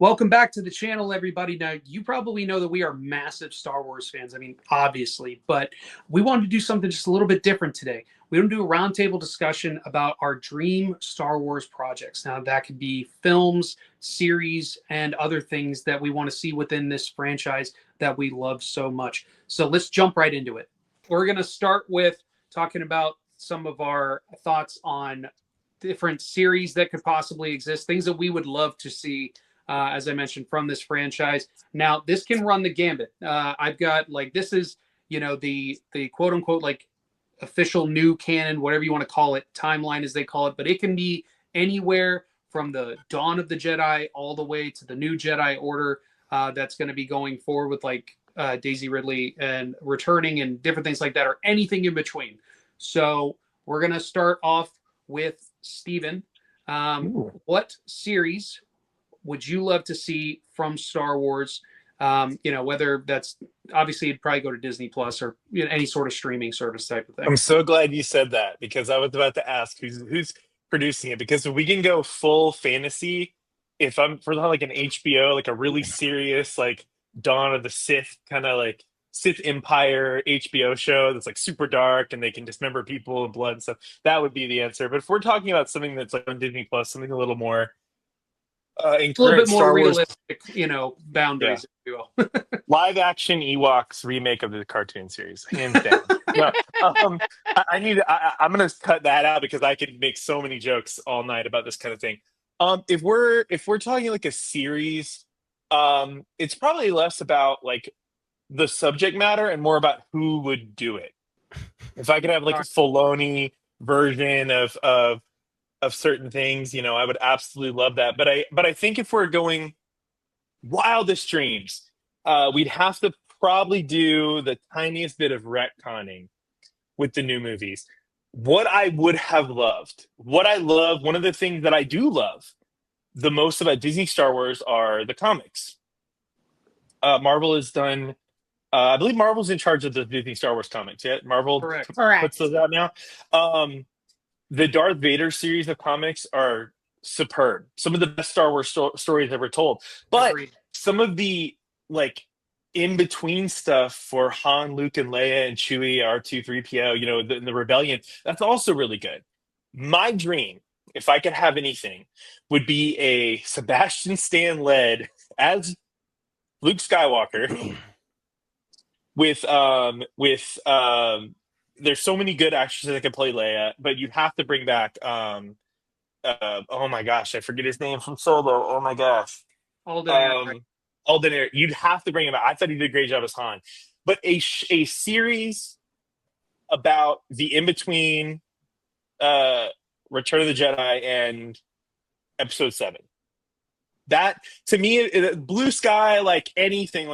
Welcome back to the channel, everybody. Now, you probably know that we are massive Star Wars fans. I mean, obviously, but we wanted to do something just a little bit different today. We want to do a roundtable discussion about our dream Star Wars projects. Now, that could be films, series, and other things that we want to see within this franchise that we love so much. So let's jump right into it. We're going to start with talking about some of our thoughts on different series that could possibly exist, things that we would love to see, as I mentioned, from this franchise. Now, this can run the gambit. I've got this is the quote unquote official new canon, whatever you want to call it, timeline as they call it, but it can be anywhere from the Dawn of the Jedi all the way to the New Jedi Order. That's going to be going forward with Daisy Ridley and returning and different things like that, or anything in between. So we're going to start off with Steven. What series would you love to see from Star Wars? Whether that's obviously it'd probably go to Disney Plus or any sort of streaming service type of thing. I'm so glad you said that because I was about to ask who's producing it, because if we can go full fantasy, if I'm for like an HBO, like a really serious Dawn of the Sith kind of Sith Empire HBO show that's super dark and they can dismember people and blood and stuff, that would be the answer. But if we're talking about something that's on Disney Plus, something a little more in a little bit more Star Wars, realistic, boundaries, if you will. live action Ewoks remake of the cartoon series, hands down. No, I'm gonna cut that out because I could make so many jokes all night about this kind of thing. If we're talking a series, it's probably less about the subject matter and more about who would do it. If I could have a Filoni version of certain things, I would absolutely love that. But I think if we're going wildest dreams, we'd have to probably do the tiniest bit of retconning with the new movies. What I would have loved, what I love, one of the things that I do love the most about Disney Star Wars are the comics. Marvel has done, I believe Marvel's in charge of the Disney Star Wars comics. Yeah, Marvel Correct. puts those out now. The Darth Vader series of comics are superb. Some of the best Star Wars stories ever told. But Agreed. some of the in between stuff for Han, Luke, and Leia and Chewie, R2, 3PO, the Rebellion, that's also really good. My dream, if I could have anything, would be a Sebastian Stan led as Luke Skywalker with there's so many good actors that can play Leia, but you have to bring back oh my gosh, I forget his name from Solo. Oh my gosh. Alden Ehret. You'd have to bring him out. I thought he did a great job as Han. But a series about the in-between Return of the Jedi and Episode 7. That, to me, blue sky, anything,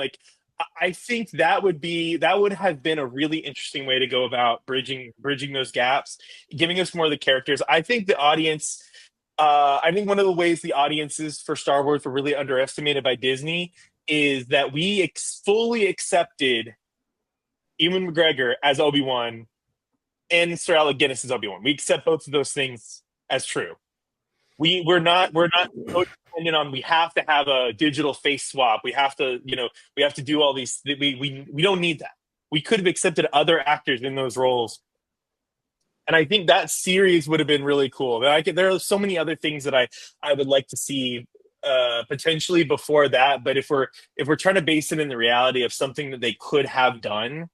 I think that would have been a really interesting way to go about bridging those gaps, giving us more of the characters. I think the audience, I think one of the ways the audiences for Star Wars were really underestimated by Disney is that we fully accepted Ewan McGregor as Obi-Wan and Sir Alec Guinness as Obi-Wan. We accept both of those things as true. We're not so dependent on, we have to have a digital face swap. We have to, we have to do all these. We don't need that. We could have accepted other actors in those roles. And I think that series would have been really cool. There are so many other things that I would like to see potentially before that. But if we're trying to base it in the reality of something that they could have done,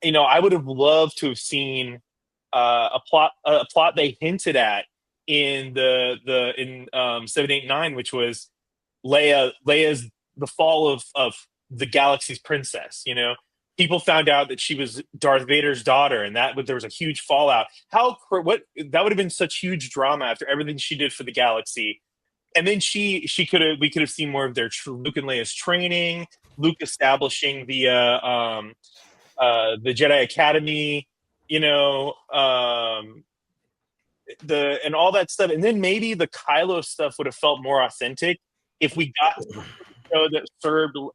I would have loved to have seen a plot they hinted at in in 789, which was Leia's the fall of the galaxy's princess. People found out that she was Darth Vader's daughter, and there was a huge fallout. That would have been such huge drama after everything she did for the galaxy. And then we could have seen more of their Luke and Leia's training, Luke establishing the Jedi Academy, and all that stuff. And then maybe the Kylo stuff would have felt more authentic if we got show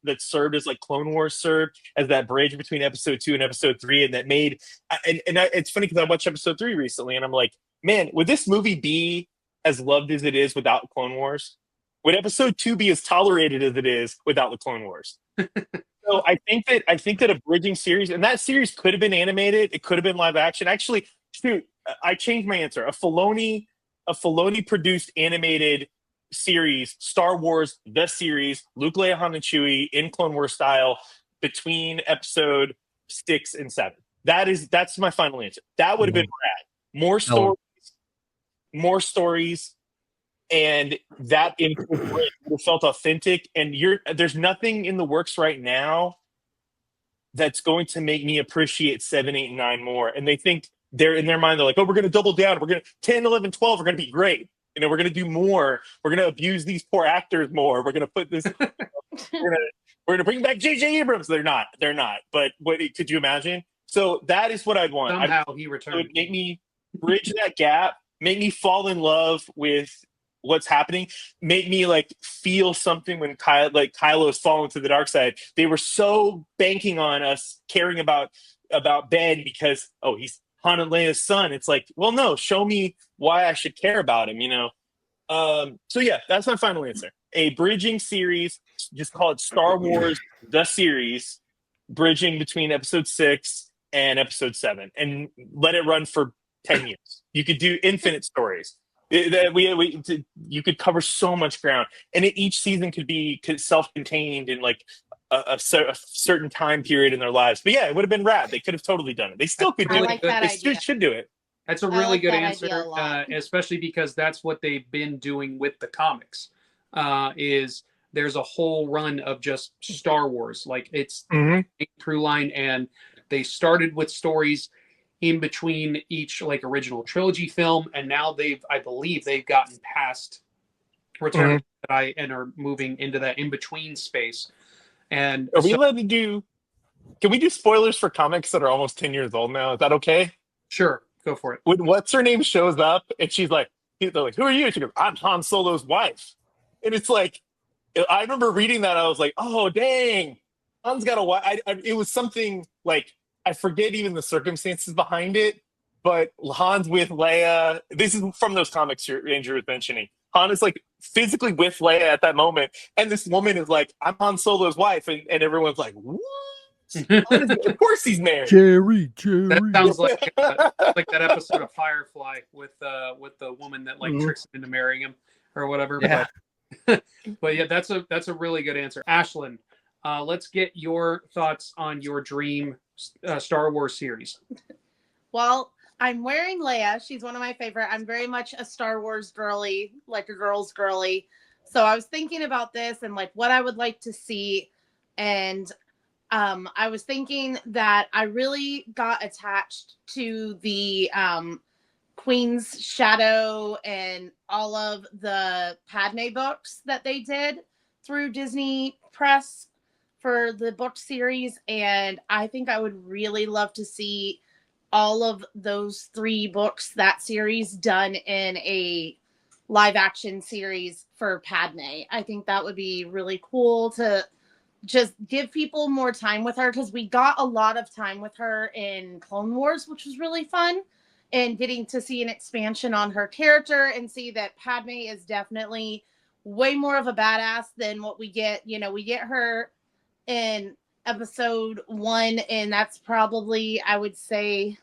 that served as Clone Wars served as that bridge between Episode 2 and Episode 3, and that made it's funny because I watched Episode 3 recently, and I'm like, man, would this movie be as loved as it is without Clone Wars? Would episode 2 be as tolerated as it is without the Clone Wars? So I think that a bridging series, and that series could have been animated, it could have been live action. Actually, shoot, I changed my answer. A Filoni produced animated series, Star Wars the series, Luke, Leia, Han, and Chewie in Clone Wars style between episode 6 and 7. That's my final answer. That would have been rad. More stories, and that would have felt authentic. And there's nothing in the works right now that's going to make me appreciate 7, 8, and 9 more. And they think they're in their mind, they're like, oh, we're going to double down. We're going to 10, 11, 12 are going to be great. We're going to do more. We're going to abuse these poor actors more. We're going to put this. we're going to bring back J.J. Abrams. They're not. But what could you imagine? So that is what I'd want. Somehow he returned. It would make me bridge that gap. Make me fall in love with what's happening. Make me like feel something when Kylo's fallen to the dark side. They were so banking on us caring about Ben because he's Han and Leia's son. It's like, well, no, show me why I should care about him. So yeah, that's my final answer. A bridging series, just call it Star Wars the series, bridging between episode 6 and episode 7, and let it run for 10 years. You could do infinite stories. You could cover so much ground, and each season could be self-contained in like a certain time period in their lives. But yeah, it would have been rad. They could have totally done it. They still could do it. They should do it. That's a really good answer, especially because that's what they've been doing with the comics. Is there's a whole run of just Star Wars, like it's a through line, and they started with stories in between each like original trilogy film, and now I believe they've gotten past Return of the Jedi and are moving into that in between space. And are we allowed to do? Can we do spoilers for comics that are almost 10 years old now? Is that okay? Sure, go for it. When what's her name shows up and she's like, they're like, "Who are you?" She goes, "I'm Han Solo's wife," and it's like, I remember reading that. I was like, "Oh dang, Han's got a wife." It was something like. I forget even the circumstances behind it, but Han's with Leia. This is from those comics Andrew was mentioning. Han is like physically with Leia at that moment, and this woman is like, "I'm Han Solo's wife," and everyone's like, "What?" Of course he's married. Jerry. That sounds like that episode of Firefly with the woman that like tricks him into marrying him or whatever. Yeah. But yeah, that's a really good answer, Ashlyn. Let's get your thoughts on your dream Star Wars series. Well, I'm wearing Leia. She's one of my favorite. I'm very much a Star Wars girly, like a girl's girly. So I was thinking about this and like what I would like to see. And I was thinking that I really got attached to the Queen's Shadow and all of the Padme books that they did through Disney Press for the book series, and I think I would really love to see all of those 3 books, that series, done in a live action series for Padme. I think that would be really cool to just give people more time with her, because we got a lot of time with her in Clone Wars, which was really fun, and getting to see an expansion on her character and see that Padme is definitely way more of a badass than what we get. We get her in episode 1, and that's probably, I would say,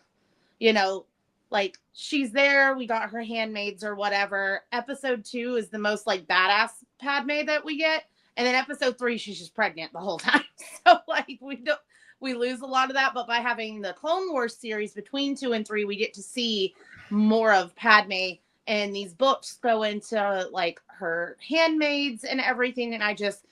like she's there, we got her handmaids or whatever. Episode 2 is the most like badass Padme that we get, and then episode 3 she's just pregnant the whole time. So like we lose a lot of that, but by having the Clone Wars series between 2 and 3, we get to see more of Padme, and these books go into like her handmaids and everything, and I just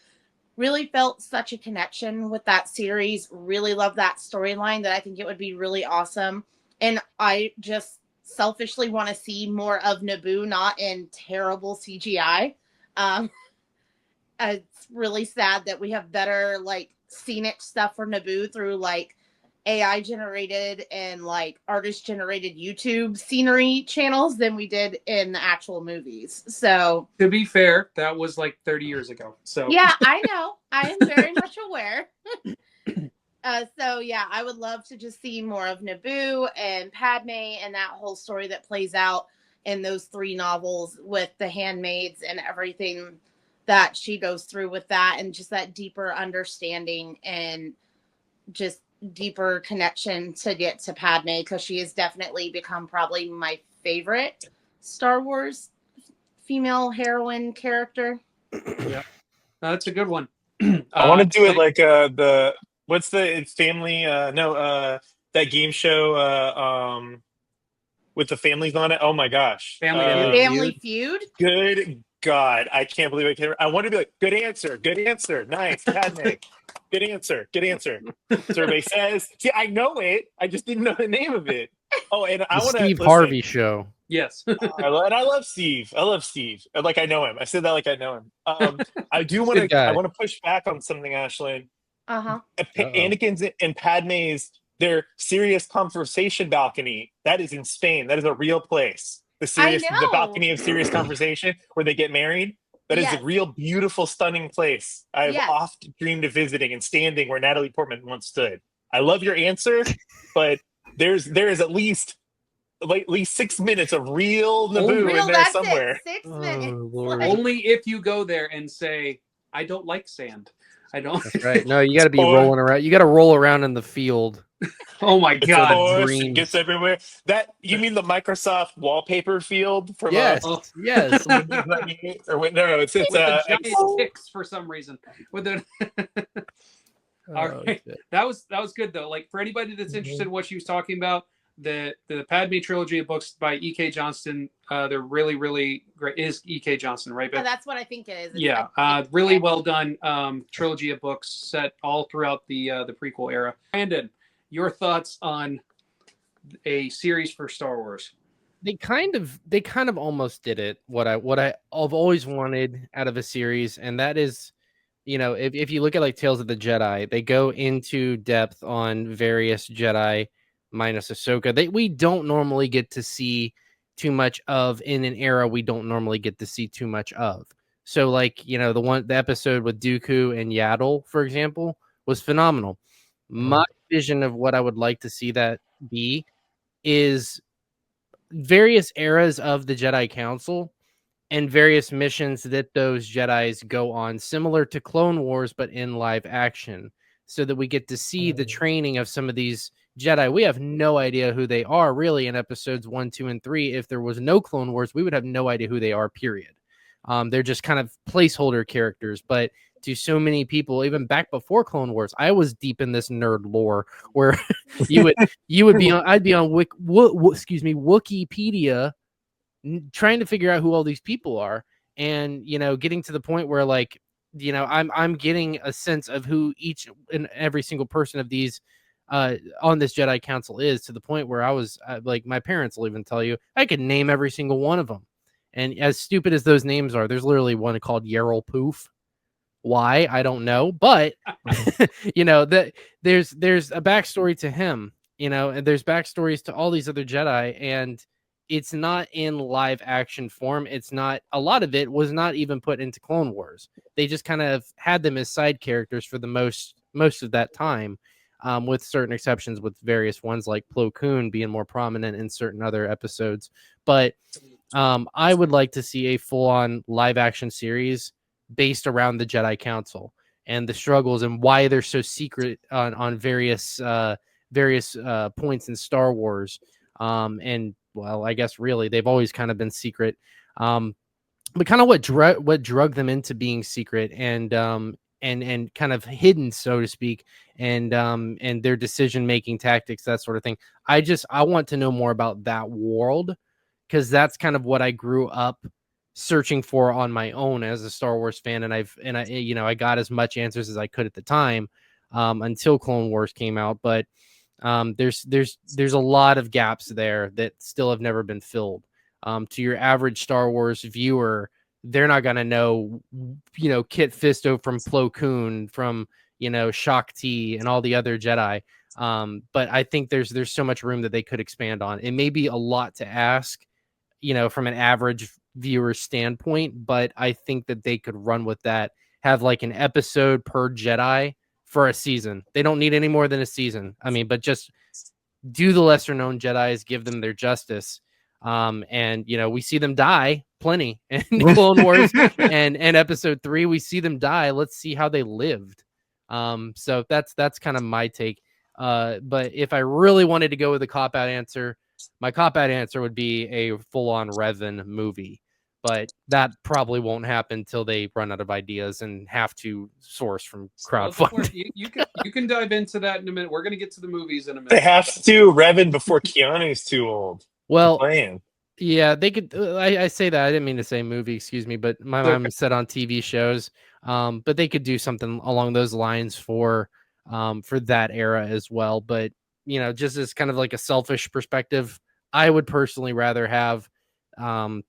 really felt such a connection with that series. Really love that storyline, that I think it would be really awesome. And I just selfishly want to see more of Naboo, not in terrible CGI. It's really sad that we have better like scenic stuff for Naboo through like AI generated and like artist generated YouTube scenery channels than we did in the actual movies. So to be fair, that was like 30 years ago. So yeah, I know. I am very much aware. So yeah, I would love to just see more of Naboo and Padme and that whole story that plays out in those 3 novels with the handmaids and everything that she goes through with that, and just that deeper understanding and just deeper connection to get to Padme, because she has definitely become probably my favorite Star Wars female heroine character. Yeah, that's a good one. I want to do it like the what's the family that game show with the families on it. Oh my gosh, Family Feud. Good God, I can't believe I can. I want to be like, good answer, nice, Padme. Good answer. Survey says, see, I know it. I just didn't know the name of it. Oh, and I want to Steve Harvey show. Yes. I love Steve. Like I know him. I said that like I know him. I do want to. I want to push back on something, Ashlyn. Anakin's and Padme's their serious conversation balcony. That is in Spain. That is a real place. The balcony of serious conversation where they get married. That is a real beautiful, stunning place. I've oft dreamed of visiting and standing where Natalie Portman once stood. I love your answer, but there is at least 6 minutes of real Naboo in there somewhere. 6 minutes. Only if you go there and say, I don't like sand. I don't. That's right. No, you got to be rolling around. You got to roll around in the field. Oh my God! It gets everywhere. That you mean the Microsoft wallpaper field from? Yes. Yes. Or wait, no, it's giant ticks for some reason. With the. All right, that was good though. Like for anybody that's interested in what she was talking about, the Padme trilogy of books by E.K. Johnston, they're really, really great. It is E.K. Johnston, right? But that's what I think it is. It's really well done trilogy of books set all throughout the prequel era. Brandon, your thoughts on a series for Star Wars? They kind of almost did it. What I've always wanted out of a series, and that is, if you look at like Tales of the Jedi, they go into depth on various Jedi, minus Ahsoka. We don't normally get to see too much of in an era we don't normally get to see too much of. So like, the episode with Dooku and Yaddle, for example, was phenomenal. My vision of what I would like to see that be is various eras of the Jedi Council and various missions that those Jedis go on, similar to Clone Wars, but in live action, so that we get to see the training of some of these Jedi. We have no idea who they are really in episodes 1, 2, and 3. If there was no Clone Wars, we would have no idea who they are, period. They're just kind of placeholder characters, but to so many people, even back before Clone Wars, I was deep in this nerd lore where you would be on, I'd be on Wikipedia trying to figure out who all these people are, and getting to the point where like, I'm getting a sense of who each and every single person of these on this Jedi Council is, to the point where I was like, my parents will even tell you I could name every single one of them. And as stupid as those names are, there's literally one called Yarl Poof. Why? I don't know. But, that there's a backstory to him, and there's backstories to all these other Jedi, and it's not in live action form. It's not, a lot of it was not even put into Clone Wars. They just kind of had them as side characters for the most of that time, with certain exceptions, with various ones like Plo Koon being more prominent in certain other episodes. But I would like to see a full-on live-action series based around the Jedi Council and the struggles and why they're so secret on various points in Star Wars. And well, I guess really they've always kind of been secret. But kind of what drug them into being secret and kind of hidden, so to speak, and their decision-making tactics, that sort of thing. I want to know more about that world, because that's kind of what I grew up searching for on my own as a Star Wars fan, and I got as much answers as I could at the time, until Clone Wars came out. But there's a lot of gaps there that still have never been filled. To your average Star Wars viewer, they're not gonna know, Kit Fisto from Plo Koon, from Shaak Ti and all the other Jedi. But I think there's so much room that they could expand on. It may be a lot to ask, from an average viewer standpoint, but I think that they could run with that. Have like an episode per Jedi for a season. They don't need any more than a season. I mean, but just do the lesser known Jedis, give them their justice. And we see them die plenty in Clone Wars and episode 3. We see them die. Let's see how they lived. So that's kind of my take. But if I really wanted to go with a cop-out answer, my cop-out answer would be a full-on Revan movie. But that probably won't happen until they run out of ideas and have to source from crowdfunding. You can dive into that in a minute. We're going to get to the movies in a minute. They have to do Revan before Keanu's too old. Well, playing. Yeah, they could. I say that. I didn't mean to say movie. Excuse me, but my mom said on TV shows. But they could do something along those lines for that era as well. But just as kind of like a selfish perspective, I would personally rather have, filling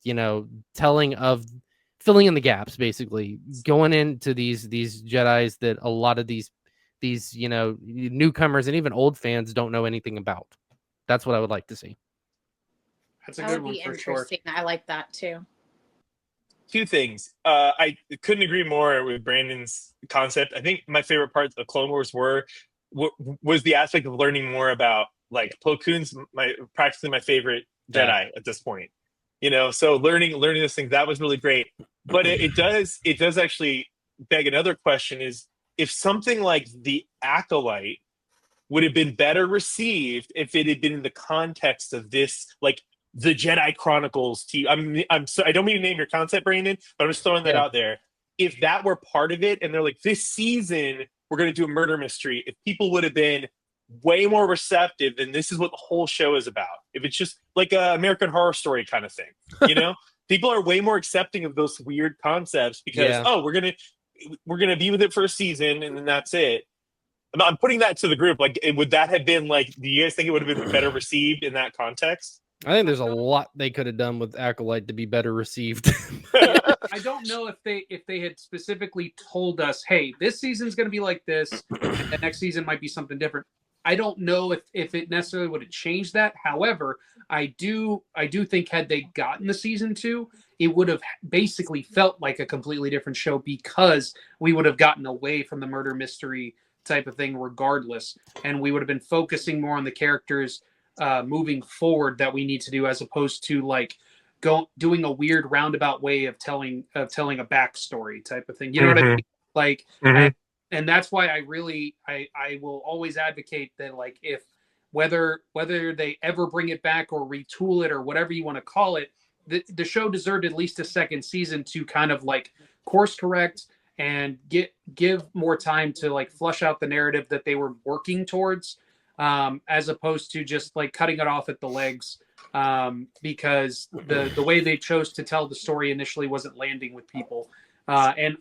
in the gaps, basically going into these Jedis that a lot of these newcomers and even old fans don't know anything about. That's what I would like to see. That's a good one for sure. I like that too. Two things. I couldn't agree more with Brandon's concept. I think my favorite parts of Clone Wars was the aspect of learning more about, like, Plo Koon's practically my favorite Jedi at this point. So learning those things, that was really great. But it does actually beg another question: is if something like The Acolyte would have been better received if it had been in the context of this, like, the Jedi Chronicles team. I don't mean to name your concept, Brandon, but I'm just throwing that out there. If that were part of it, and they're like, this season we're going to do a murder mystery, if people would have been way more receptive, then this is what the whole show is about. If it's just like a American Horror Story kind of thing, people are way more accepting of those weird concepts because we're gonna be with it for a season and then that's it. I'm putting that to the group. Like, would that have been like? Do you guys think it would have been better received in that context? I think there's a lot they could have done with Acolyte to be better received. I don't know if they had specifically told us, hey, this season's going to be like this, and the next season might be something different. I don't know if it necessarily would have changed that. However, I do think had they gotten the season 2, it would have basically felt like a completely different show because we would have gotten away from the murder mystery type of thing regardless, and we would have been focusing more on the characters moving forward that we need to do, as opposed to like doing a weird roundabout way of telling a backstory type of thing. You know what I mean? Like, and that's why I will always advocate that, like, if whether they ever bring it back or retool it or whatever you want to call it, the show deserved at least a second season to kind of like course correct and give more time to like flush out the narrative that they were working towards. As opposed to just like cutting it off at the legs, because the way they chose to tell the story initially wasn't landing with people. And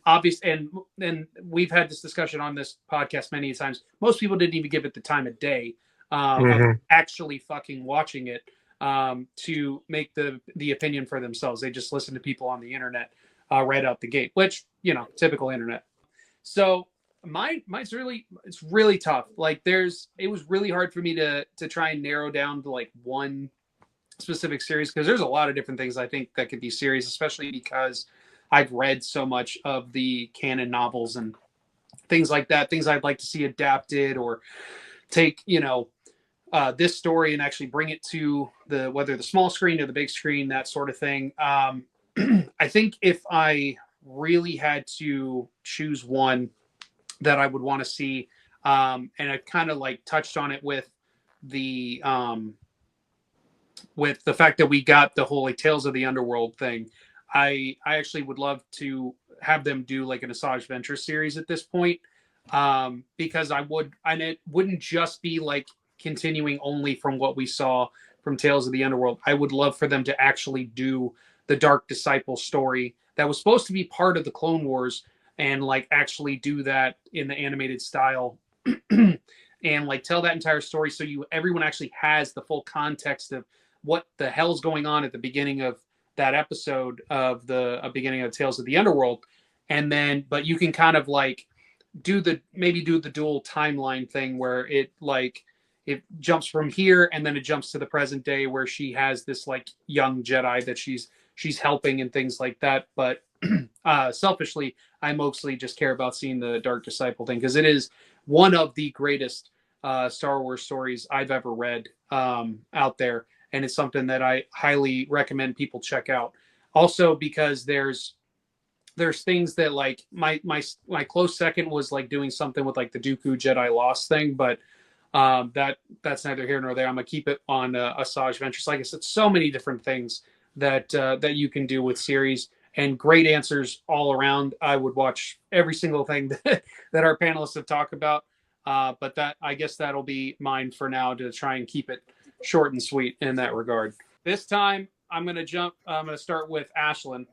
we've had this discussion on this podcast many times. Most people didn't even give it the time of day of actually fucking watching it to make the opinion for themselves. They just listen to people on the internet right out the gate, which, typical internet. So mine's it's really tough. Like, it was really hard for me to try and narrow down to like one specific series, because there's a lot of different things I think that could be series, especially because I've read so much of the canon novels and things like that, things I'd like to see adapted or take, this story and actually bring it to whether the small screen or the big screen, that sort of thing. I think if I really had to choose one that I would want to see, and I kind of like touched on it with the fact that we got the whole like Tales of the Underworld thing. I actually would love to have them do like an Asajj Ventress series at this point, because and it wouldn't just be like continuing only from what we saw from Tales of the Underworld. I would love for them to actually do the Dark Disciple story that was supposed to be part of the Clone Wars, and like actually do that in the animated style and like tell that entire story, so everyone actually has the full context of what the hell's going on at the beginning of that episode of the beginning of Tales of the Underworld. And then, but you can kind of like do the dual timeline thing where it jumps from here and then it jumps to the present day where she has this like young Jedi that she's helping and things like that. But selfishly, I mostly just care about seeing the Dark Disciple thing, because it is one of the greatest Star Wars stories I've ever read out there, and it's something that I highly recommend people check out. Also because there's things that like my close second was like doing something with like the Dooku Jedi Lost thing, but that's neither here nor there. I'm gonna keep it on Asajj Ventress. Like I said, so many different things that that you can do with series, and great answers all around. I would watch every single thing that our panelists have talked about. But that, I guess that'll be mine for now, to try and keep it short and sweet in that regard. This time I'm gonna start with Ashlyn.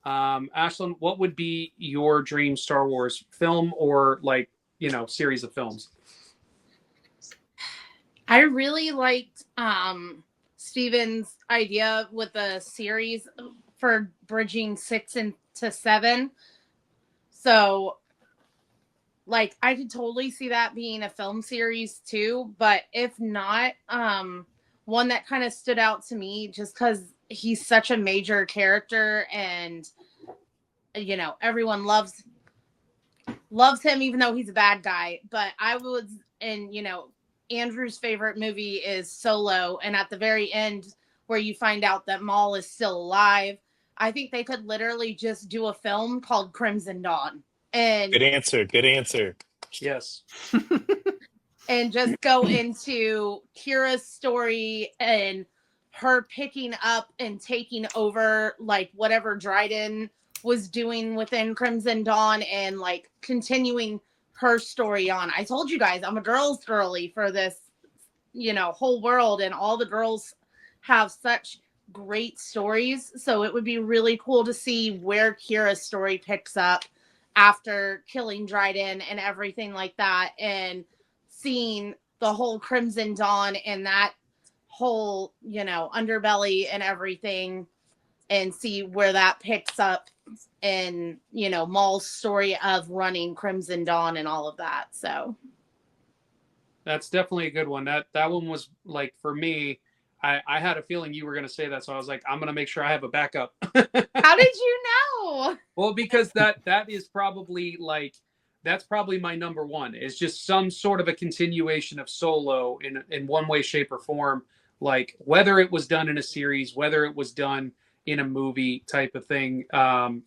Ashlyn, what would be your dream Star Wars film, or like, series of films? I really liked Steven's idea with a series for bridging 6 into 7. So, like, I could totally see that being a film series too. But if not, one that kind of stood out to me just because he's such a major character, and everyone loves him even though he's a bad guy. But I was, and Andrew's favorite movie is Solo, and at the very end where you find out that Maul is still alive, I think they could literally just do a film called Crimson Dawn. And Good answer. Yes. And just go into Kira's story and her picking up and taking over like whatever Dryden was doing within Crimson Dawn, and like continuing her story on. I told you guys I'm a girl's girly for this, whole world, and all the girls have such great stories. So it would be really cool to see where Kira's story picks up after killing Dryden and everything like that, and seeing the whole Crimson Dawn and that whole, underbelly and everything, and see where that picks up in, Maul's story of running Crimson Dawn and all of that. So that's definitely a good one. That one was like, for me, I had a feeling you were going to say that, so I was like, I'm going to make sure I have a backup. How did you know? Well, because that is probably like, that's probably my number one. It's just some sort of a continuation of Solo in one way, shape, or form. Like, whether it was done in a series, whether it was done in a movie type of thing,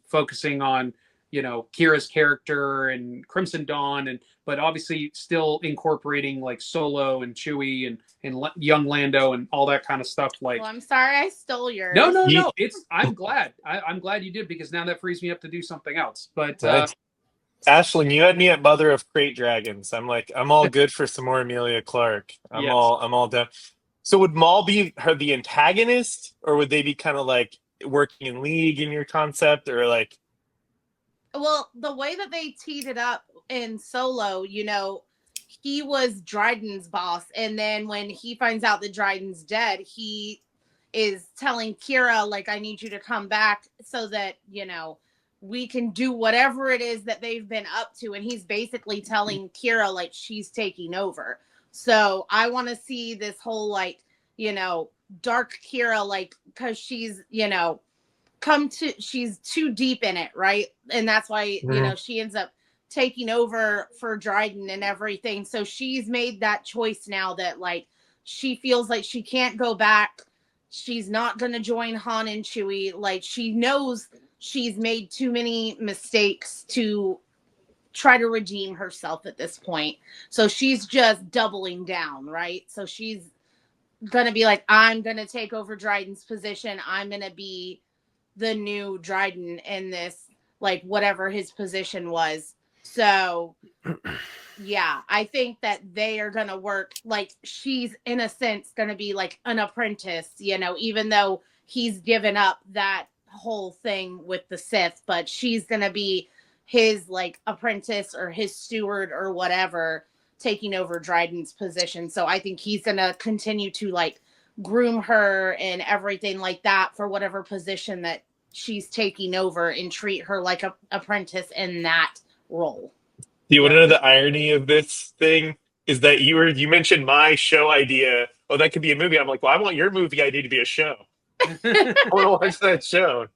focusing on, Kira's character and Crimson Dawn, but obviously still incorporating like Solo and Chewie and young Lando and all that kind of stuff. Like, well, I'm sorry I stole yours. No. I'm glad. I'm glad you did, because now that frees me up to do something else. But Ashlyn, you had me at Mother of Crate Dragons. I'm all good for some more Emilia Clarke. I'm all done. So would Maul be the antagonist, or would they be kind of like working in league in your concept, or like? Well, the way that they teed it up in Solo, he was Dryden's boss, and then when he finds out that Dryden's dead, he is telling Kira, like, I need you to come back so that, we can do whatever it is that they've been up to. And he's basically telling Kira, like, she's taking over. So I want to see this whole, like, dark Kira, like, because she's, she's too deep in it, right? And that's why, she ends up taking over for Dryden and everything. So she's made that choice now that, like, she feels like she can't go back. She's not going to join Han and Chewie. Like, she knows she's made too many mistakes to try to redeem herself at this point. So she's just doubling down, right? So she's going to be like, I'm going to take over Dryden's position. I'm going to be the new Dryden in this, like, whatever his position was. So yeah, I think that they are going to work, like, she's in a sense going to be like an apprentice, even though he's given up that whole thing with the Sith, but she's going to be his, like, apprentice or his steward or whatever, taking over Dryden's position. So I think he's going to continue to, like, groom her and everything like that for whatever position that she's taking over, and treat her like a apprentice in that role. Do you want to know the irony of this thing? Is that you mentioned my show idea. Oh, that could be a movie. I'm like, well, I want your movie idea to be a show. I want to watch that show.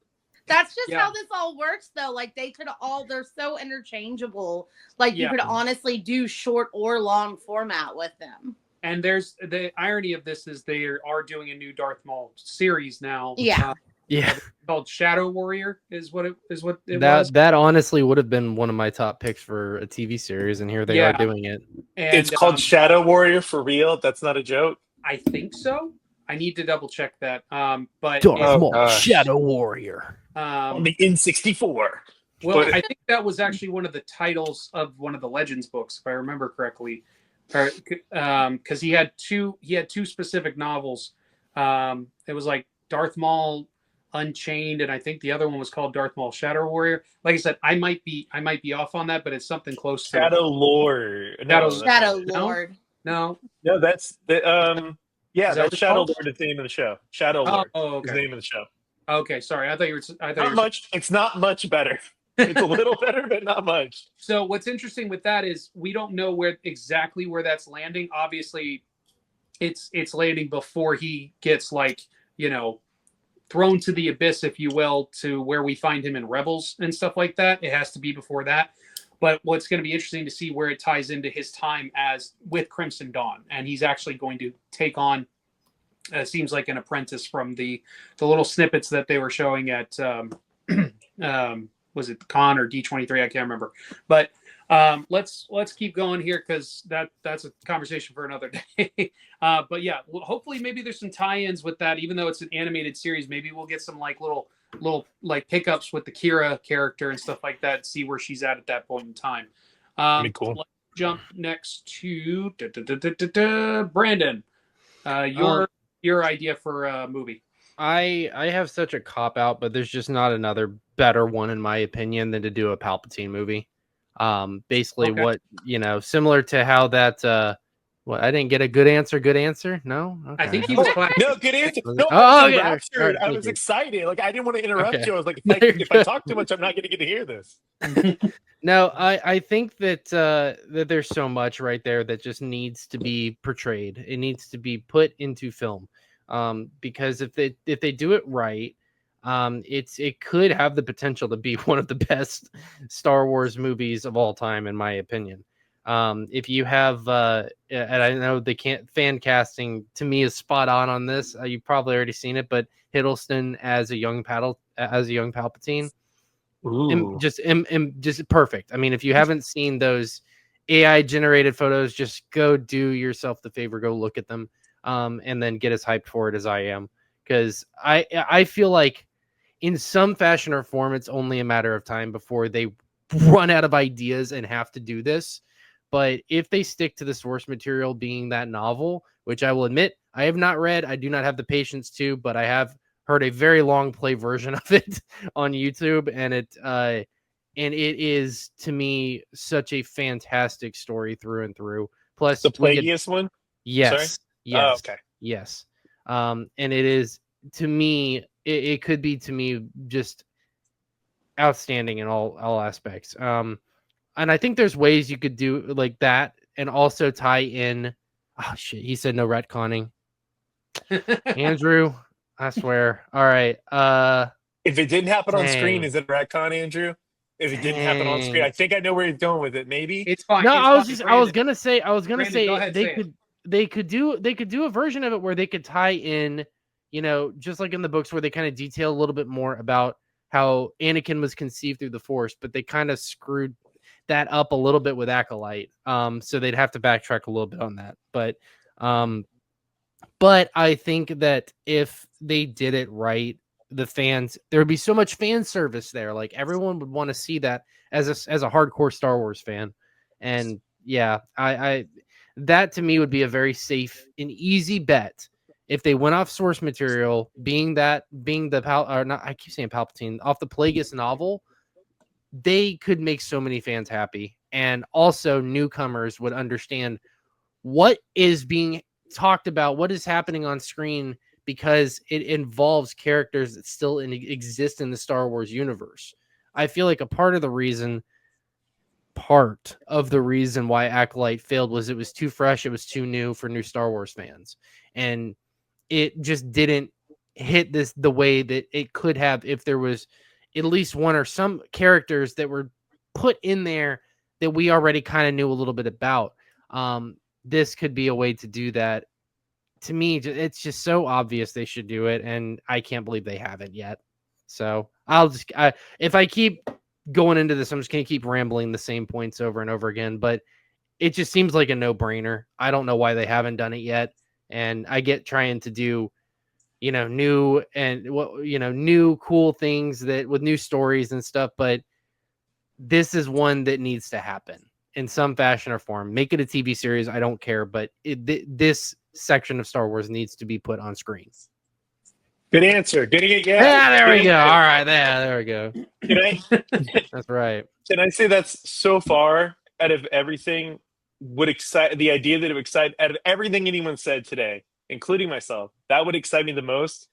That's just how this all works, though. Like, they're so interchangeable. Like, you could honestly do short or long format with them. And there's the irony of this is they are doing a new Darth Maul series now. Yeah. Yeah, called Shadow Warrior is what it that was. that honestly would have been one of my top picks for a TV series, and here they are doing it. It's And called Shadow Warrior for real. That's not a joke. I think so. I need to double check that. But Darth Maul, gosh. Shadow Warrior. On the N64. Well, But- I think that was actually one of the titles of one of the Legends books, if I remember correctly, because he had two specific novels. It was like Darth Maul Unchained, and I think the other one was called Darth Maul Shadow Warrior. Like I said, I might be off on that, but it's something close to Shadow Lord. Shadow Lord. No, that's the yeah, Is that that's what Shadow it's called? Lord is the name of the show. Shadow Lord oh, is the okay. name of the show. Okay, sorry. I thought you were. Not much. It's not much better. It's a little better, but not much. So what's interesting with that is we don't know exactly where that's landing. Obviously, it's landing before he gets thrown to the abyss, if you will, to where we find him in Rebels and stuff like that. It has to be before that. But what's going to be interesting to see where it ties into his time with Crimson Dawn, and he's actually going to take on. Seems like an apprentice from the little snippets that they were showing at was it Con or D23? I can't remember. But let's keep going here because that's a conversation for another day. But yeah, hopefully maybe there's some tie-ins with that. Even though it's an animated series, maybe we'll get some little pickups with the Kira character and stuff like that. See where she's at that point in time. Cool. Let's jump next to Brandon. Your idea for a movie. I have such a cop out, but there's just not another better one in my opinion than to do a Palpatine movie. Basically Okay. what, similar to how that what I didn't get a good answer. No, okay. I think he was No, good answer. No, Oh, I was okay. raptured. All right, I was excited. Like I didn't want to interrupt Okay. you. I was like, if I talk too much, I'm not going to get to hear this. No, I think that that there's so much right there that just needs to be portrayed. It needs to be put into film. Because if they do it right, it could have the potential to be one of the best Star Wars movies of all time, in my opinion. If you have, and I know fan casting to me is spot on this. You've probably already seen it, but Hiddleston as a young Palpatine. Just perfect. I mean, if you haven't seen those AI generated photos, just go do yourself the favor, go look at them, and then get as hyped for it as I am, because I feel like in some fashion or form, it's only a matter of time before they run out of ideas and have to do this. But if they stick to the source material being that novel, which I will admit I have not read, I do not have the patience to, but I have heard a very long play version of it on YouTube, and it is to me such a fantastic story through and through. Plus the Plagueis one. Yes. Sorry? Yes. Oh, okay. Yes. And it is to me, it could be to me just outstanding in all aspects. And I think there's ways you could do like that and also tie in. Oh shit, he said no retconning. Andrew, I swear. All right. If it didn't happen on screen, is it retcon, Andrew? If it didn't happen on screen, I think I know where he's going with it. Maybe it's fine. No, it's I was gonna say Brandon, they could do a version of it where they could tie in, just like in the books where they kind of detail a little bit more about how Anakin was conceived through the Force, but they kind of screwed that up a little bit with Acolyte. So they'd have to backtrack a little bit on that. But I think that if they did it right, the fans, there would be so much fan service there. Like everyone would want to see that as a hardcore Star Wars fan. And yeah, I that to me would be a very safe and easy bet if they went off source material, being I keep saying Palpatine, off the Plagueis novel. They could make so many fans happy, and also newcomers would understand what is being talked about, what is happening on screen, because it involves characters that still exist in the Star Wars universe. I feel like part of the reason why Acolyte failed was it was too fresh, it was too new for new Star Wars fans, and it just didn't hit the way that it could have if there was at least one or some characters that were put in there that we already kind of knew a little bit about. This could be a way to do that to me, it's just so obvious they should do it, and I can't believe they haven't yet. So if I keep going into this, I'm just going to keep rambling the same points over and over again, but it just seems like a no-brainer. I don't know why they haven't done it yet. And I get trying to do, new and new cool things that with new stories and stuff, but this is one that needs to happen in some fashion or form. Make it a TV series. I don't care, but this section of Star Wars needs to be put on screen. Good answer. Getting it. Yeah, there we go. All right, there we go. That's right. Can I say that's so far out of everything would excite the idea that it would excite out of everything anyone said today, including myself, that would excite me the most.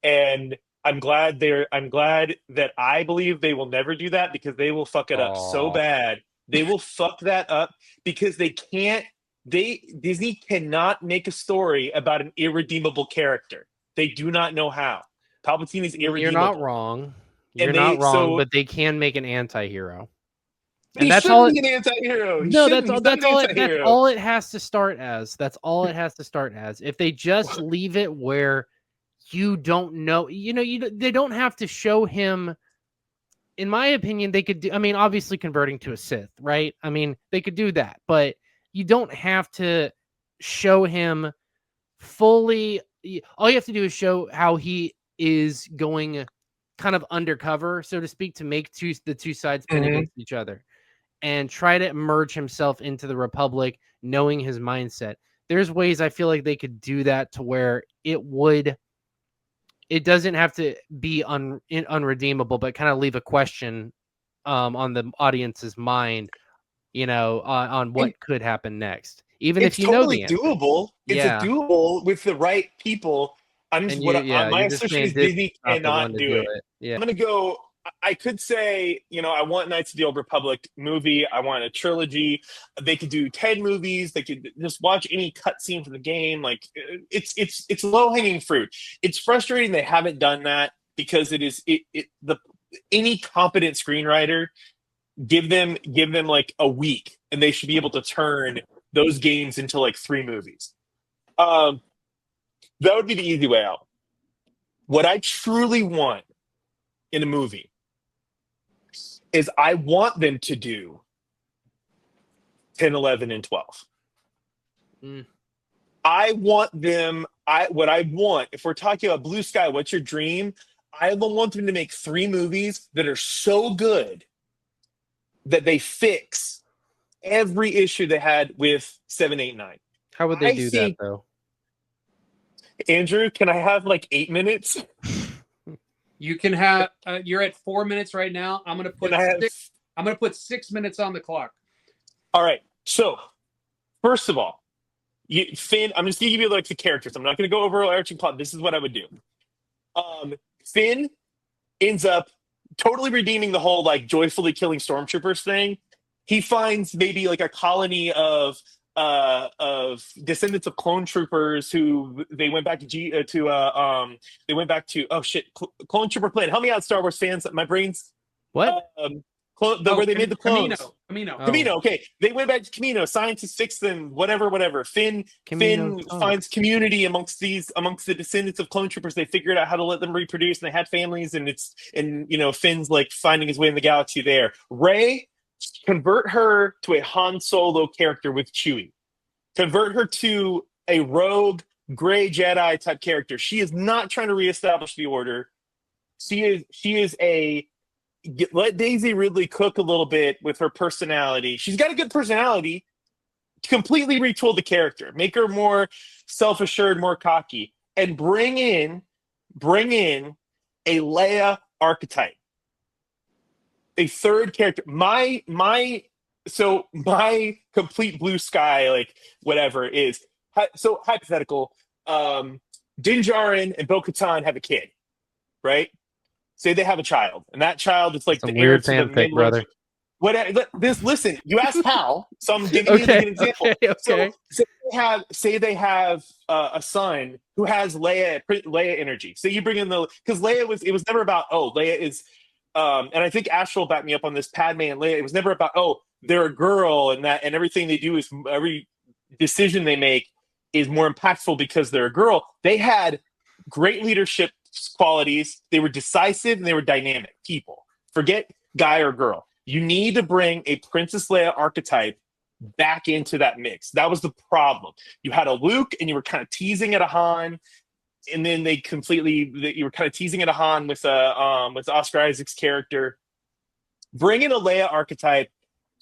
And I'm glad that I believe they will never do that because they will fuck it up so bad. They will fuck that up because Disney cannot make a story about an irredeemable character. They do not know how. Palpatine is irredeemable. You're not wrong. But they can make an anti-hero. And that's all. Be an anti-hero. No, that's all it has to start as. That's all it has to start as. If they just leave it where you don't know, they don't have to show him. In my opinion, they could do. I mean, obviously converting to a Sith, right? I mean, they could do that, but you don't have to show him fully. All you have to do is show how he is going kind of undercover, so to speak, to make the two sides pin against each other and try to merge himself into the Republic, knowing his mindset. There's ways I feel like they could do that to where it doesn't have to be unredeemable, but kind of leave a question on the audience's mind, on what could happen next. Even if you know the answer. Doable. It's doable with the right people. My assertion is Disney cannot do it. Yeah. I'm going to go. I could say, I want Knights of the Old Republic movie. I want a trilogy. They could do 10 movies. They could just watch any cutscene from the game. Like it's low hanging fruit. It's frustrating they haven't done that because any competent screenwriter give them like a week and they should be able to turn those games into like 3 movies. That would be the easy way out. What I truly want in a movie is I want them to do 10, 11, and 12. I want them, what I want, if we're talking about Blue Sky, what's your dream? I want them to make 3 movies that are so good that they fix every issue they had with 7, 8, 9. How would they do that, though? Andrew, can I have like 8 minutes? You can have. You're at 4 minutes right now. I'm gonna put. I'm gonna put 6 minutes on the clock. All right. So, first of all, Finn. I'm just gonna give you like the characters. I'm not gonna go over overarching plot. This is what I would do. Finn ends up totally redeeming the whole like joyfully killing stormtroopers thing. He finds maybe like a colony of descendants of clone troopers who they went back to clone trooper planet. Help me out, Star Wars fans. My brain's what? Where they made the clones. Camino. Okay, they went back to Camino. Scientists fixed them. Whatever. Finn finds community amongst the descendants of clone troopers. They figured out how to let them reproduce, and they had families. And Finn's like finding his way in the galaxy there. Rey, convert her to a Han Solo character with Chewie. Convert her to a rogue gray Jedi type character. She is not trying to reestablish the order. She is let Daisy Ridley cook a little bit with her personality. She's got a good personality. Completely retool the character. Make her more self-assured, more cocky. And bring in a Leia archetype. A third character. My complete Blue Sky, like whatever is so hypothetical. Din Djarin and Bo-Katan have a kid, right? Say they have a child, and that child is like the heir to the main brother. Listen, you asked how, so I'm giving you an example. Okay. So say they have a son who has Leia energy. So you bring in because Leia was never about Leia is. And I think Ash will back me up on this. Padme and Leia. It was never about they're a girl and everything they do is every decision they make is more impactful because they're a girl. They had great leadership qualities. They were decisive and they were dynamic people. Forget guy or girl. You need to bring a Princess Leia archetype back into that mix. That was the problem. You had a Luke and you were kind of teasing at a Han, and then you were kind of teasing at a Han with Oscar Isaac's character. Bring in a Leia archetype,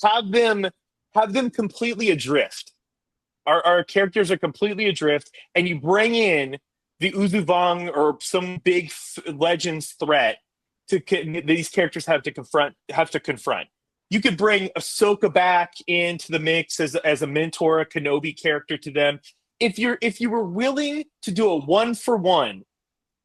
have them completely adrift. Our characters are completely adrift, and you bring in the Uzuvong or some big Legends threat these characters have to confront. You could bring Ahsoka back into the mix as a mentor, a Kenobi character to them. If you were willing to do a 1-for-1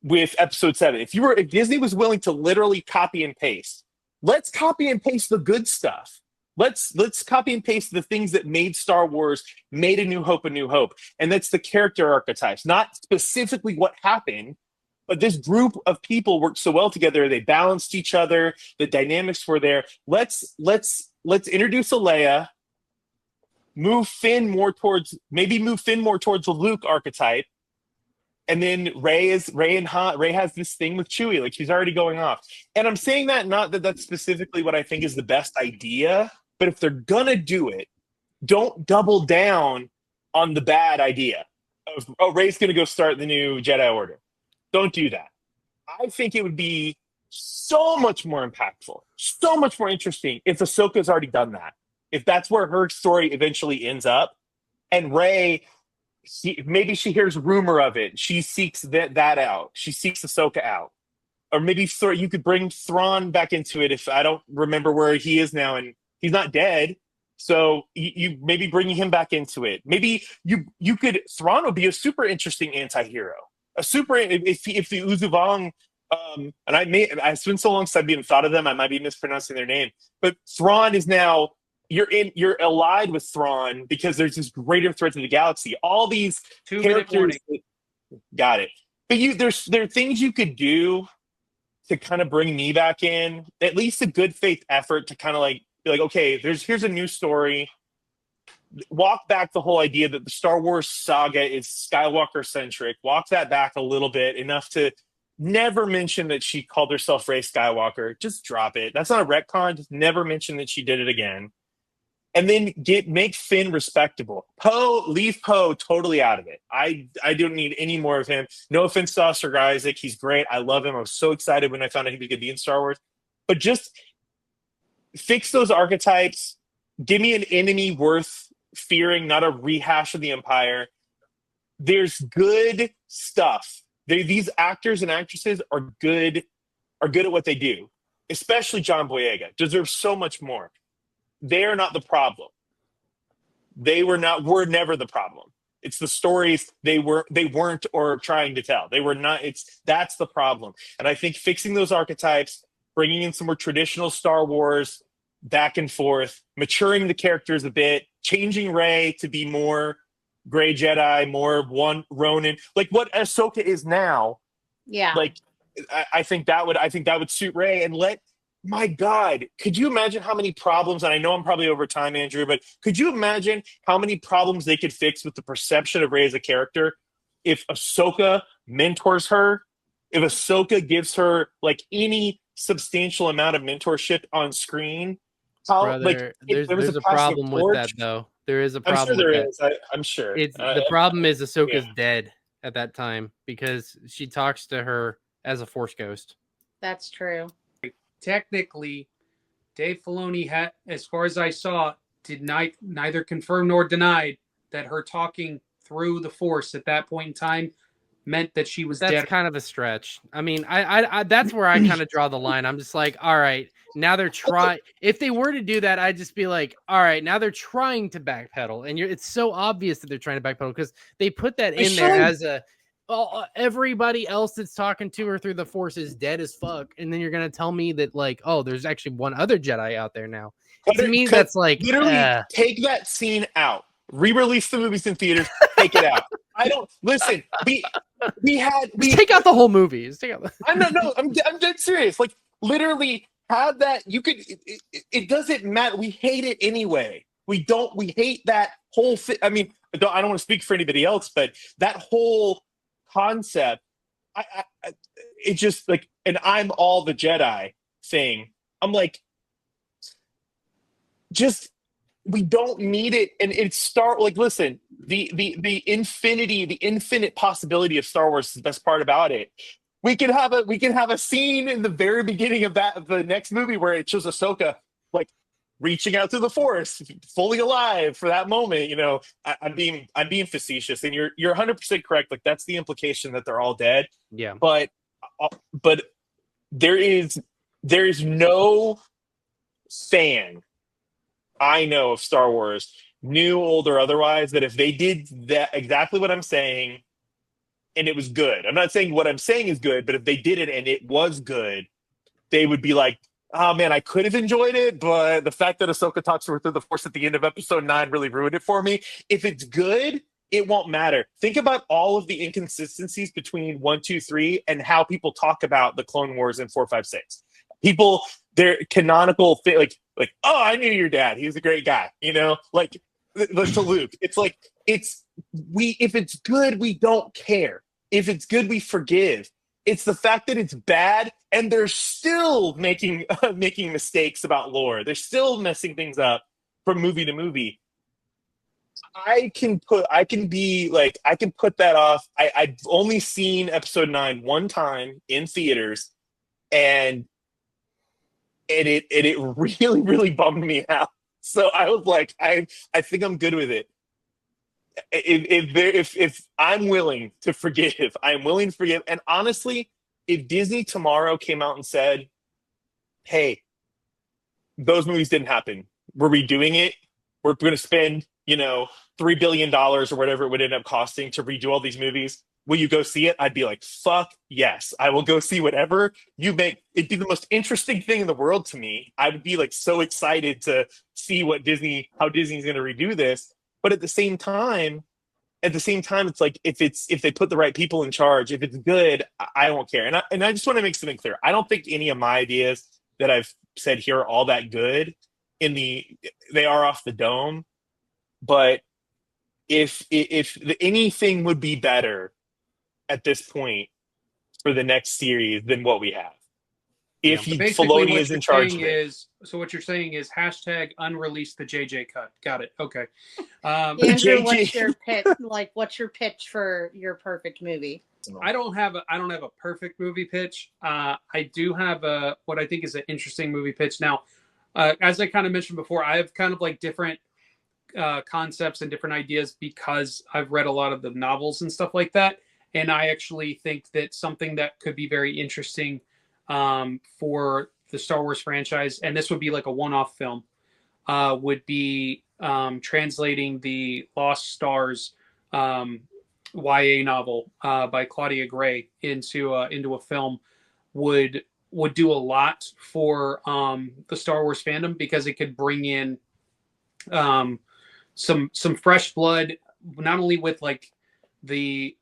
with Episode 7, if Disney was willing to literally copy and paste, let's copy and paste the good stuff. Let's copy and paste the things that made Star Wars, made A New Hope, and that's the character archetypes, not specifically what happened. But this group of people worked so well together. They balanced each other. The dynamics were there. Let's introduce a Leia. Move Finn more towards the Luke archetype, and then Rey has this thing with Chewie. Like, she's already going off. And I'm saying that not that that's specifically what I think is the best idea, but if they're gonna do it, don't double down on the bad idea of Rey's gonna go start the new Jedi Order. Don't do that. I think it would be so much more impactful, so much more interesting if Ahsoka's already done that. If that's where her story eventually ends up, and Rey, maybe she hears rumor of it, she seeks that out. She seeks Ahsoka out. Or maybe you could bring Thrawn back into it. If I don't remember where he is now, and he's not dead. So you maybe bringing him back into it. Maybe Thrawn would be a super interesting anti-hero. If the Uzuvong, and it's been so long since I've even thought of them, I might be mispronouncing their name, but Thrawn is now, you're allied with Thrawn because there's this greater threat to the galaxy. All these characters, got it. But there are things you could do to kind of bring me back in, at least a good faith effort to kind of like be like, okay, here's a new story. Walk back the whole idea that the Star Wars saga is Skywalker centric. Walk that back a little bit, enough to never mention that she called herself Rey Skywalker. Just drop it. That's not a retcon. Just never mention that she did it again. And then make Finn respectable. Leave Poe totally out of it. I don't need any more of him. No offense to Oscar Isaac. He's great. I love him. I was so excited when I found out he was going to be in Star Wars. But just fix those archetypes. Give me an enemy worth fearing, not a rehash of the Empire. There's good stuff. These actors and actresses are good at what they do. Especially John Boyega deserves so much more. They are not the problem. Were never the problem. It's the stories they weren't or trying to tell. They were not. That's the problem. And I think fixing those archetypes, bringing in some more traditional Star Wars back and forth, maturing the characters a bit, changing Rey to be more Gray Jedi, more one Ronin, like what Ahsoka is now. Yeah. Like I think that would suit Rey. And my God, could you imagine how many problems, and I know I'm probably over time, Andrew, but could you imagine how many problems they could fix with the perception of Rey as a character if Ahsoka mentors her, if Ahsoka gives her like any substantial amount of mentorship on screen? Brother, there's a problem with that, though. There is a problem. I'm sure there is. I'm sure. The problem is Ahsoka's dead at that time because she talks to her as a Force ghost. That's true. Technically, Dave Filoni had, as far as I saw, did neither confirm nor denied that her talking through the Force at that point in time meant that she was dead. That's kind of a stretch. I mean, I that's where I kind of draw the line. I'm just like, all right, now they're trying. If they were to do that, I'd just be like, all right, now they're trying to backpedal, and it's so obvious that they're trying to backpedal because they put that in there as a. Everybody else that's talking to her through the Force is dead as fuck, and then you're gonna tell me that like, oh, there's actually one other Jedi out there now. To me, that's like literally take that scene out, re-release the movies in theaters, take it out. I don't listen. We take out the whole movie. Just take out. I'm dead serious. Like literally have that. You could. It doesn't matter. We hate it anyway. We hate that whole thing. I mean, I don't want to speak for anybody else, but that whole concept, it just like, and I'm all the Jedi thing. I'm like, just we don't need it, and listen, the infinite possibility of Star Wars is the best part about it. We can have a scene in the very beginning of the next movie where it shows Ahsoka like reaching out to the Force, fully alive for that moment. I'm being facetious, and you're 100% correct. Like that's the implication that they're all dead. Yeah. But there is no fan I know of Star Wars, new, old, or otherwise, that if they did that exactly what I'm saying and it was good, I'm not saying what I'm saying is good, but if they did it and it was good, they would be like, oh man, I could have enjoyed it, but the fact that Ahsoka talks to her through the Force at the end of episode 9 really ruined it for me. If it's good, it won't matter. Think about all of the inconsistencies between 1, 2, 3 and how people talk about the Clone Wars in 4, 5, 6. People, their canonical thing, like, oh, I knew your dad. He was a great guy, like to Luke. It's like if it's good, we don't care. If it's good, we forgive. It's the fact that it's bad, and they're still making mistakes about lore. They're still messing things up from movie to movie. I can put that off. I've only seen episode 9 one time in theaters, and it really, really bummed me out. So I was like, I think I'm good with it. If I'm willing to forgive, I'm willing to forgive. And honestly, if Disney tomorrow came out and said, hey, those movies didn't happen, we're redoing it, we're going to spend, $3 billion or whatever it would end up costing to redo all these movies, will you go see it? I'd be like, fuck yes, I will go see whatever you make. It'd be the most interesting thing in the world to me. I would be like so excited to see how Disney's going to redo this. But at the same time, it's like if they put the right people in charge, if it's good, I won't care. And I just want to make something clear. I don't think any of my ideas that I've said here are all that good. They are off the dome, but if anything would be better at this point for the next series than what we have, if Filoni is in charge of it. So what you're saying is hashtag unrelease the JJ cut. Got it. Okay. Andrew, what's your pitch? What's your pitch for your perfect movie? I don't have a perfect movie pitch. I do have what I think is an interesting movie pitch. Now, as I kind of mentioned before, I have kind of like different concepts and different ideas because I've read a lot of the novels and stuff like that. And I actually think that something that could be very interesting for the Star Wars franchise, and this would be like a one-off film, would be translating the Lost Stars YA novel by Claudia Gray into a film would do a lot for the Star Wars fandom, because it could bring in some fresh blood, not only with like the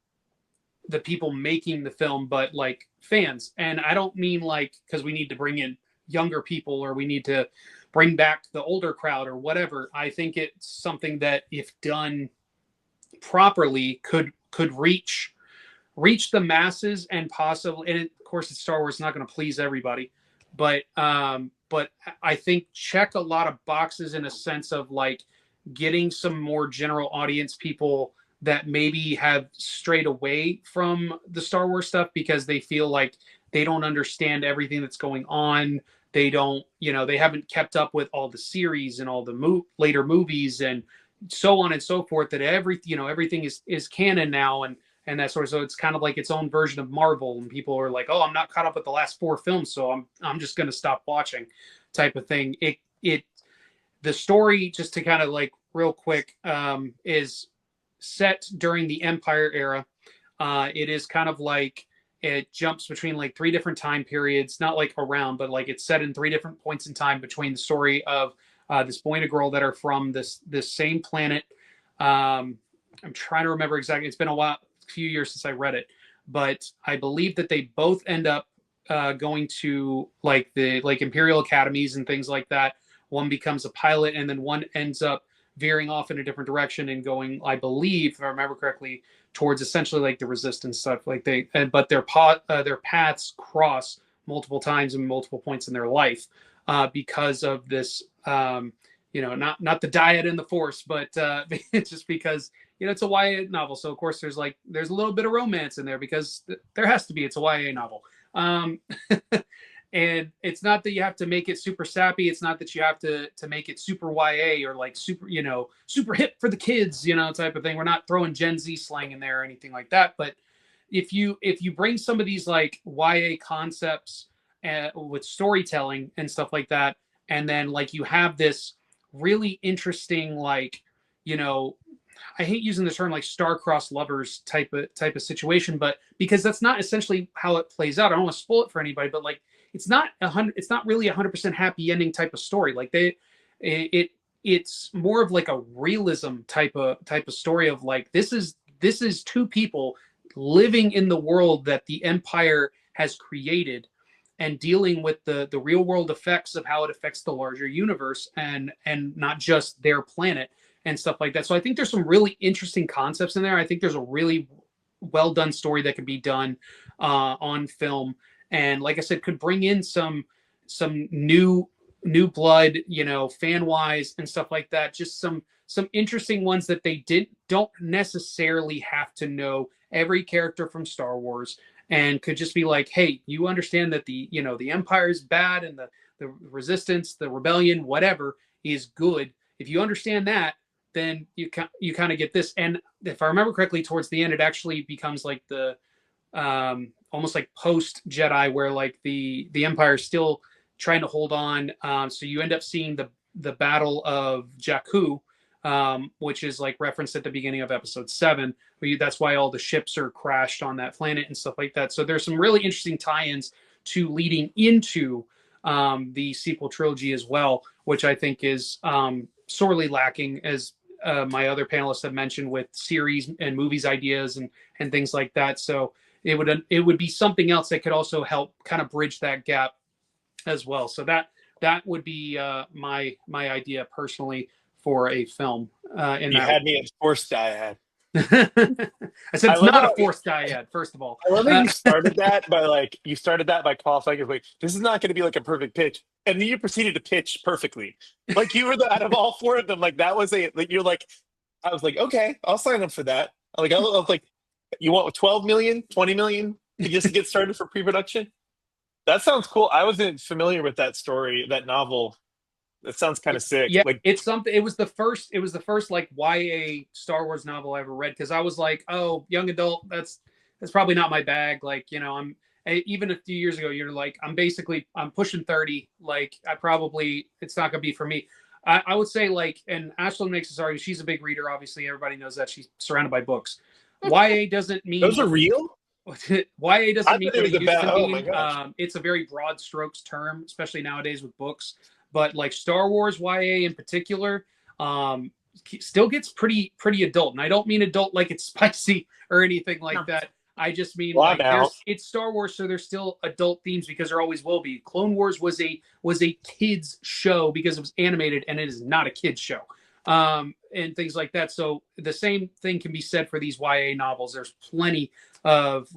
people making the film, but like fans. And I don't mean like because we need to bring in younger people or we need to bring back the older crowd or whatever. I think it's something that, if done properly, could reach the masses, and possibly, and of course it's Star Wars, it's not going to please everybody, but I think check a lot of boxes in a sense of like getting some more general audience people that maybe have strayed away from the Star Wars stuff because they feel like they don't understand everything that's going on. They don't, they haven't kept up with all the series and all the later movies and so on and so forth, that everything is canon now. And that sort of, so it's kind of like its own version of Marvel, and people are like, oh, I'm not caught up with the last 4 films, so I'm just going to stop watching type of thing. The story, just to kind of like real quick, is set during the Empire era. It is kind of like it jumps between like 3 different time periods, not like around, but like it's set in 3 different points in time between the story of this boy and a girl that are from this same planet. I'm trying to remember exactly. It's been a few years since I read it, but I believe that they both end up going to like Imperial academies and things like that. One becomes a pilot, and then one ends up veering off in a different direction and going, I believe, if I remember correctly, towards essentially like the resistance stuff. Like but their paths cross multiple times and multiple points in their life because of this. Not the diet and the force, but it's just because it's a YA novel. So of course there's a little bit of romance in there because there has to be. It's a YA novel. And it's not that you have to make it super sappy. It's not that you have to make it super YA or like super, super hip for the kids, type of thing. We're not throwing Gen Z slang in there or anything like that. But if you bring some of these like YA concepts with storytelling and stuff like that, and then like you have this really interesting, like, I hate using the term like star-crossed lovers type of situation, but because that's not essentially how it plays out. I don't want to spoil it for anybody, but like it's not really 100% happy ending type of story. Like it's more of like a realism type of story of like this is two people living in the world that the Empire has created and dealing with the real world effects of how it affects the larger universe and not just their planet and stuff like that. So I think there's some really interesting concepts in there. I think there's a really well done story that could be done on film, and like I said, could bring in some new blood, fan wise and stuff like that. Just some interesting ones that they don't necessarily have to know every character from Star Wars, and could just be like, hey, you understand that the Empire is bad and the resistance, the rebellion, whatever is good. If you understand that, then you kind of get this. And if I remember correctly, towards the end, it actually becomes like the almost like post Jedi, where like the Empire is still trying to hold on. So you end up seeing the Battle of Jakku, which is like referenced at the beginning of Episode 7. That's why all the ships are crashed on that planet and stuff like that. So there's some really interesting tie-ins to leading into the sequel trilogy as well, which I think is sorely lacking, as my other panelists have mentioned, with series and movies ideas and things like that. So it would be something else that could also help kind of bridge that gap as well. So that would be my idea personally for a film. You had me at forced dyad. I said it's not a forced dyad, first of all. I love that you started that by qualifying as like, this is not going to be like a perfect pitch, and then you proceeded to pitch perfectly. Like you were out of all four of them, like that was you're like, I was like, okay, I'll sign up for that. I was like, you want 12 million, 20 million just to get started for pre-production? That sounds cool. I wasn't familiar with that story, that novel. That sounds kind of sick. Yeah, like it's something. It was the first like YA Star Wars novel I ever read, because I was like, oh, young adult, that's probably not my bag. Like, even a few years ago, you're like, I'm pushing 30. Like, it's not gonna be for me. I would say, like, and Ashlyn makes this argument. She's a big reader. Obviously, everybody knows that she's surrounded by books. YA doesn't mean those are real. YA doesn't mean what it used to oh mean. my gosh. It's a very broad strokes term, especially nowadays with books. But like Star Wars YA in particular, still gets pretty adult. And I don't mean adult like it's spicy or anything like that. I just mean it's Star Wars, so there's still adult themes, because there always will be. Clone Wars was a kids show because it was animated, and it is not a kids show, and things like that. So the same thing can be said for these YA novels. There's plenty of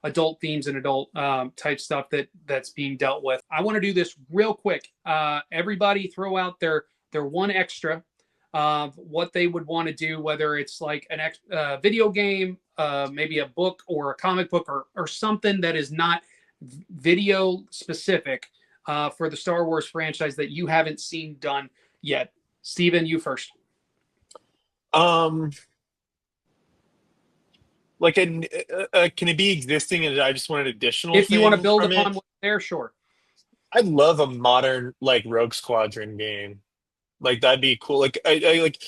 adult themes and adult type stuff that's being dealt with. I want to do this real quick. Everybody throw out their one extra of what they would want to do, whether it's like an video game, maybe a book or a comic book or something that is not video specific for the Star Wars franchise that you haven't seen done yet. Steven, you first. Like, can it be existing and I just want an additional if you want to build from upon it? what's there, sure. I'd love a modern like Rogue Squadron game. Like that'd be cool. Like I like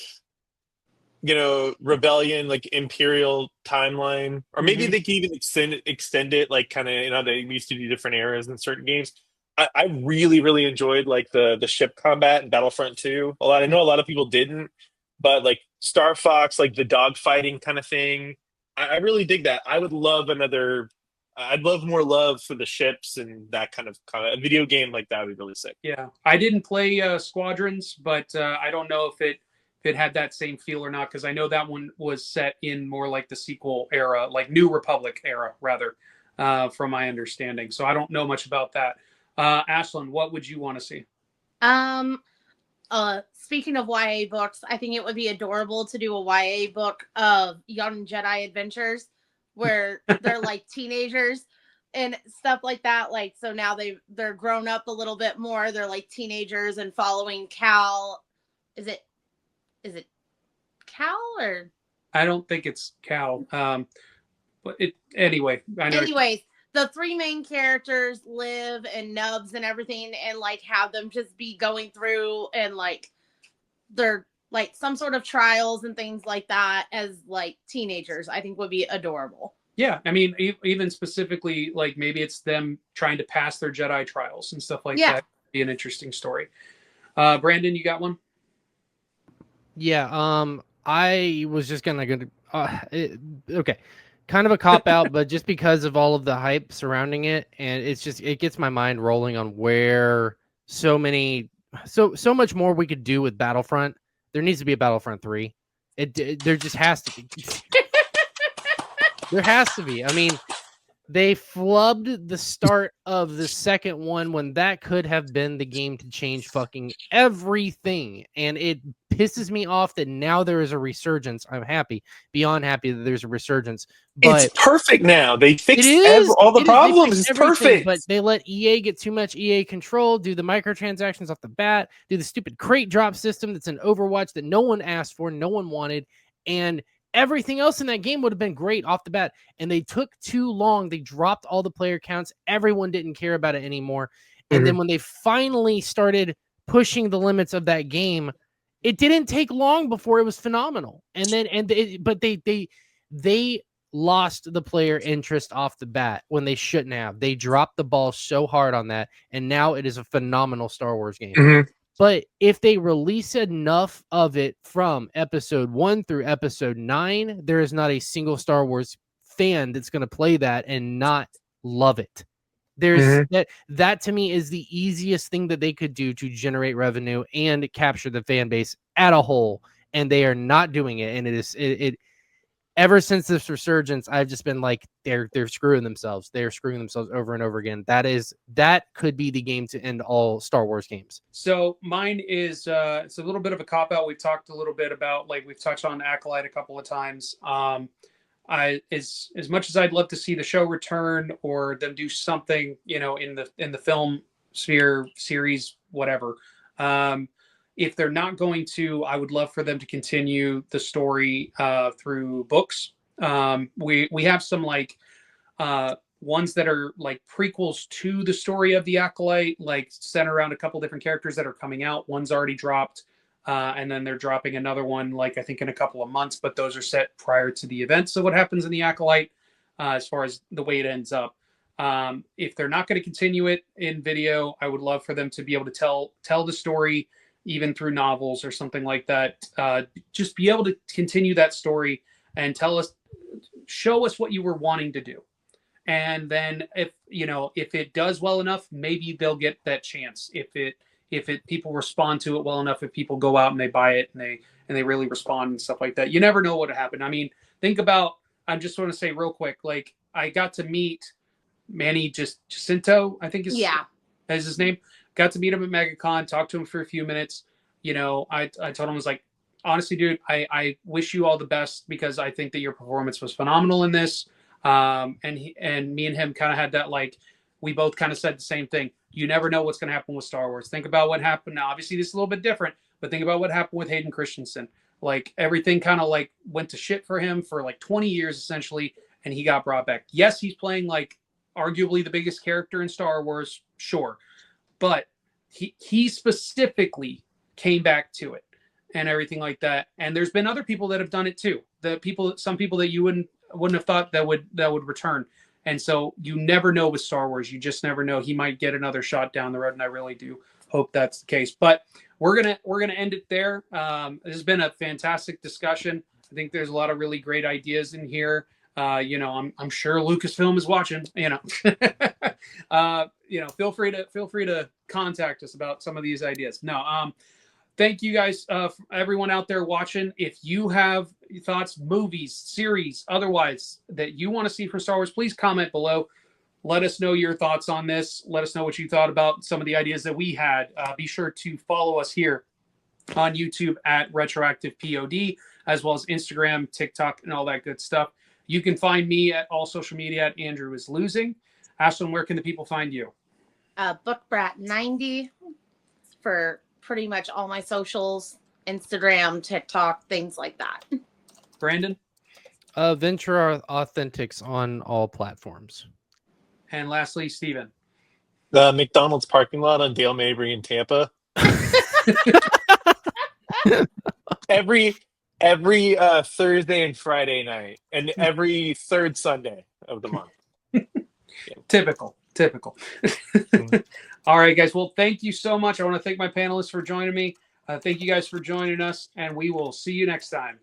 Rebellion, like Imperial timeline, or maybe they can even extend it, like kind of they used to do different eras in certain games. I really enjoyed like the ship combat in Battlefront 2 a lot. I know a lot of people didn't, but like Star Fox, like the dogfighting kind of thing, I really dig that. I'd love more love for the ships and that kind of a video game like that would be really sick. Yeah, I didn't play Squadrons, but I don't know if it had that same feel or not, because I know that one was set in more like the sequel era, like New Republic era, rather, from my understanding. So I don't know much about that. Ashlyn, what would you want to see? Speaking of YA books, I think it would be adorable to do a YA book of young Jedi adventures where they're like teenagers and stuff like that. Like, so now they're grown up a little bit more. They're like teenagers and following Cal. Is it Cal or? I don't think it's Cal. But anyway, I know. Anyways, the three main characters, Liv and Nubs and everything, and like have them just be going through and like they're like some sort of trials and things like that as like teenagers, I think would be adorable. Yeah, I mean, even specifically, like maybe it's them trying to pass their Jedi trials and stuff like that. That'd be an interesting story. Brandon, you got one? Yeah, I was just gonna okay, kind of a cop out, but just because of all of the hype surrounding it, and it gets my mind rolling on where so much more we could do with Battlefront. There needs to be a Battlefront 3. There just has to be. There has to be. I mean, they flubbed the start of the second one when that could have been the game to change fucking everything. And it pisses me off that now there is a resurgence. I'm happy, beyond happy that there's a resurgence. But it's perfect now. They fixed all the problems. It's perfect. But they let EA get too much EA control, do the microtransactions off the bat, do the stupid crate drop system that's an Overwatch that no one asked for, no one wanted. And everything else in that game would have been great off the bat, and they took too long. They dropped all the player counts. Everyone didn't care about it anymore. And then when they finally started pushing the limits of that game, it didn't take long before it was phenomenal. And then but they lost the player interest off the bat when they shouldn't have. They dropped the ball so hard on that, and now it is a phenomenal Star Wars game. But if they release enough of it from episode 1 through episode 9, there is not a single Star Wars fan that's going to play that and not love it. There's that to me is the easiest thing that they could do to generate revenue and capture the fan base at a whole, and they are not doing it. And it ever since this resurgence, I've just been like, they're screwing themselves. They're screwing themselves over and over again. That could be the game to end all Star Wars games. So mine is it's a little bit of a cop out. We've talked a little bit about, like, we've touched on Acolyte a couple of times. As much as I'd love to see the show return or them do something, in the film sphere series, whatever. If they're not going to, I would love for them to continue the story through books. We have some ones that are like prequels to the story of the Acolyte, like centered around a couple different characters that are coming out. One's already dropped, and then they're dropping another one, like I think in a couple of months, but those are set prior to the events of what happens in the Acolyte, as far as the way it ends up. If they're not going to continue it in video, I would love for them to be able to tell the story even through novels or something like that. Just be able to continue that story and show us what you were wanting to do. And then if it does well enough, maybe they'll get that chance. If people respond to it well enough, if people go out and they buy it and they really respond and stuff like that, you never know what would happen. I mean, think about, I'm just want to say real quick, like I got to meet Manny Jacinto, I think is his name. Got to meet him at MegaCon, talked to him for a few minutes. I told him, I was like, honestly, dude, I wish you all the best because I think that your performance was phenomenal in this. And me and him kind of had that, like, we both kind of said the same thing. You never know what's going to happen with Star Wars. Think about what happened. Now, obviously, this is a little bit different, but think about what happened with Hayden Christensen. Like, everything kind of like went to shit for him for like 20 years, essentially, and he got brought back. Yes, he's playing like arguably the biggest character in Star Wars, sure. But he specifically came back to it and everything like that. And there's been other people that have done it too. Some people that you wouldn't have thought that would return. And so you never know with Star Wars. You just never know. He might get another shot down the road, and I really do hope that's the case. But we're gonna end it there. This has been a fantastic discussion. I think there's a lot of really great ideas in here. I'm sure Lucasfilm is watching. Feel free to contact us about some of these ideas. No, Thank you guys, everyone out there watching. If you have thoughts, movies, series, otherwise that you want to see from Star Wars, please comment below. Let us know your thoughts on this. Let us know what you thought about some of the ideas that we had. Be sure to follow us here on YouTube at Retroactive POD, as well as Instagram, TikTok, and all that good stuff. You can find me at all social media at Andrew is Losing. Ashlyn, where can the people find you? BookBrat90 for pretty much all my socials, Instagram, TikTok, things like that. Brandon? Ventura Authentics on all platforms. And lastly, Steven. The McDonald's parking lot on Dale Mabry in Tampa. every Thursday and Friday night, and every third Sunday of the month. Typical. All right, guys. Well, thank you so much. I want to thank my panelists for joining me. Thank you guys for joining us, and we will see you next time.